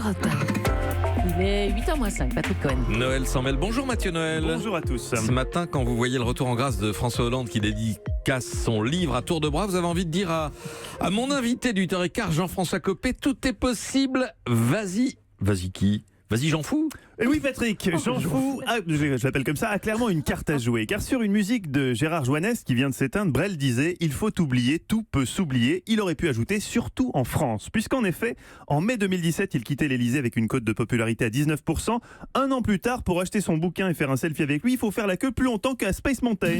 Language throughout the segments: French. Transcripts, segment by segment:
Europe 1. Il est 8h moins 5, Patrick Cohen. Noël s'en mêle. Bonjour Mathieu Noël. Bonjour à tous. Ce matin, quand vous voyez le retour en grâce de François Hollande qui dédicace son livre à tour de bras, vous avez envie de dire à mon invité du 8h15, Jean-François Copé, tout est possible. Vas-y qui ? Vas-y, j'en fous. Et oui Patrick, Jean Fou, je l'appelle comme ça, a clairement une carte à jouer. Car sur une musique de Gérard Joannès qui vient de s'éteindre, Brel disait « Il faut oublier, tout peut s'oublier ». Il aurait pu ajouter « surtout en France ». Puisqu'en effet, en mai 2017, il quittait l'Elysée avec une cote de popularité à 19%. Un an plus tard, pour acheter son bouquin et faire un selfie avec lui, il faut faire la queue plus longtemps qu'à Space Mountain.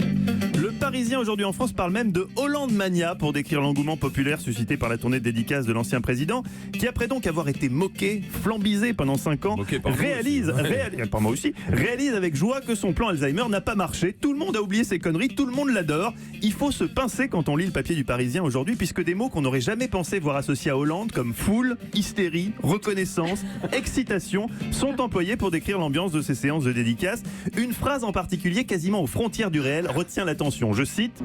Le Parisien aujourd'hui en France parle même de Hollande Mania pour décrire l'engouement populaire suscité par la tournée de dédicace de l'ancien président, qui après donc avoir été moqué, flambisé pendant 5 ans, réalise avec joie que son plan Alzheimer n'a pas marché. Tout le monde a oublié ses conneries, tout le monde l'adore. Il faut se pincer quand on lit le papier du Parisien aujourd'hui, puisque des mots qu'on n'aurait jamais pensé voir associés à Hollande, comme foule, hystérie, reconnaissance, excitation, sont employés pour décrire l'ambiance de ces séances de dédicace. Une phrase en particulier, quasiment aux frontières du réel, retient l'attention. Je cite: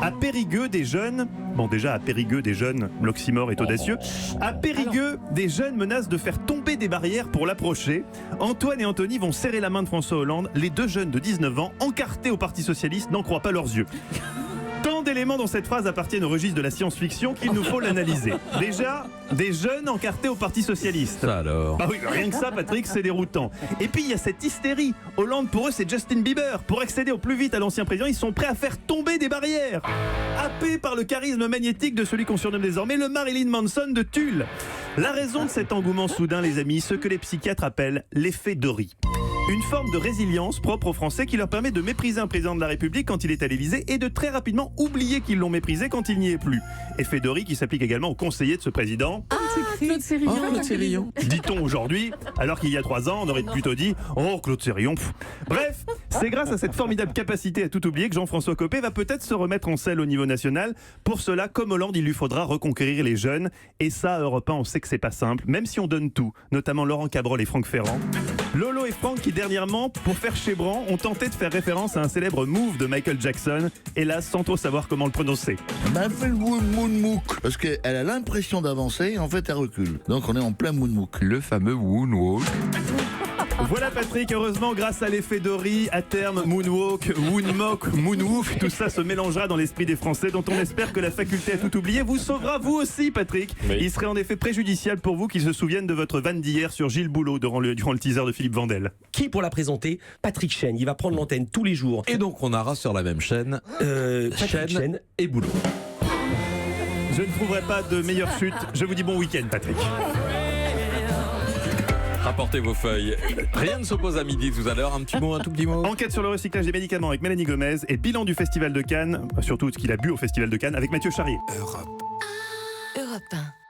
à Périgueux, des jeunes... Bon, déjà, à Périgueux, des jeunes, l'oxymore est audacieux. À Périgueux, des jeunes menacent de faire tomber des barrières pour l'approcher. Antoine et Anthony vont serrer la main de François Hollande. Les deux jeunes de 19 ans, encartés au Parti Socialiste, n'en croient pas leurs yeux. Tant d'éléments dans cette phrase appartiennent au registre de la science-fiction qu'il nous faut l'analyser. Déjà, des jeunes encartés au Parti Socialiste. Ça alors. Bah oui, rien que ça, Patrick, c'est déroutant. Et puis il y a cette hystérie. Hollande, pour eux, c'est Justin Bieber. Pour accéder au plus vite à l'ancien président, ils sont prêts à faire tomber des barrières. Happés par le charisme magnétique de celui qu'on surnomme désormais le Marilyn Manson de Tulle. La raison de cet engouement soudain, les amis, ce que les psychiatres appellent l'effet Dory. Une forme de résilience propre aux Français qui leur permet de mépriser un président de la République quand il est à l'Élysée et de très rapidement oublier qu'ils l'ont méprisé quand il n'y est plus. Effet Dory qui s'applique également aux conseillers de ce président. Claude Sérillon. Oh, Claude Sérillon. Dit-on aujourd'hui, alors qu'il y a 3 ans, on aurait plutôt dit « Oh, Claude Sérillon ». Bref, c'est grâce à cette formidable capacité à tout oublier que Jean-François Copé va peut-être se remettre en selle au niveau national. Pour cela, comme Hollande, il lui faudra reconquérir les jeunes. Et ça, à Europe 1, on sait que c'est pas simple, même si on donne tout, notamment Laurent Cabrol et Franck Ferrand. Lolo et Franck qui dernièrement, pour faire chébran, ont tenté de faire référence à un célèbre move de Michael Jackson, hélas sans trop savoir comment le prononcer. Elle fait le moonwalk parce qu'elle a l'impression d'avancer et en fait elle recule. Donc on est en plein moonwalk. Le fameux moonwalk. Voilà Patrick, heureusement grâce à l'effet Dory, à terme moonwalk, moonmock, moonwoof, tout ça se mélangera dans l'esprit des Français dont on espère que la faculté à tout oublier vous sauvera vous aussi Patrick. Oui. Il serait en effet préjudiciable pour vous qu'ils se souviennent de votre vanne d'hier sur Gilles Boulot durant le teaser de Philippe Vandel. Qui pour la présenter? Patrick Chen. Il va prendre l'antenne tous les jours. Et donc on aura sur la même chaîne Patrick Chen et Boulot. Je ne trouverai pas de meilleure chute. Je vous dis bon week-end Patrick. Rapportez vos feuilles. Rien ne s'oppose à midi tout à l'heure. Un tout petit mot. Enquête sur le recyclage des médicaments avec Mélanie Gomez et bilan du Festival de Cannes, surtout ce qu'il a bu au Festival de Cannes avec Mathieu Charrier. Europe 1.